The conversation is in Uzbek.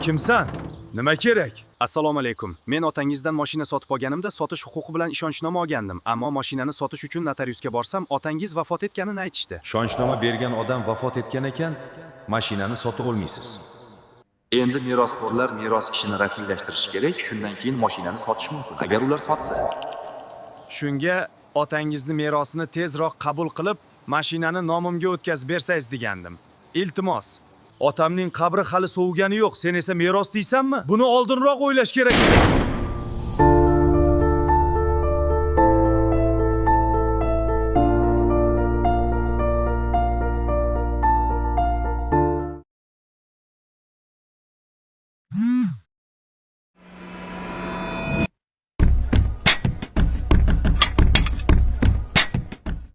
Kimsan? Nima kerak? Assalomu alaykum. Men otangizdan mashina sotib olganimda sotish huquqi bilan ishonchnoma olgandim, ammo mashinani sotish uchun notariusga borsam, otangiz vafot etganini aytishdi. Ishonchnoma bergan odam vafot etgan ekan, mashinani sotib olmaysiz. Endi merosxo'rlar meros ishini rasmiylashtirishi kerak, shundan keyin mashinani sotish mumkin. Agar ular sotsa, Shunga otangizni merosini tezroq qabul qilib, mashinani nomimga o'tkazib bersangiz degandim. Iltimos. Otamning qabri hali sovugani yo'q, sen esa meros deysanmi? Buni oldinroq o'ylash kerak edi.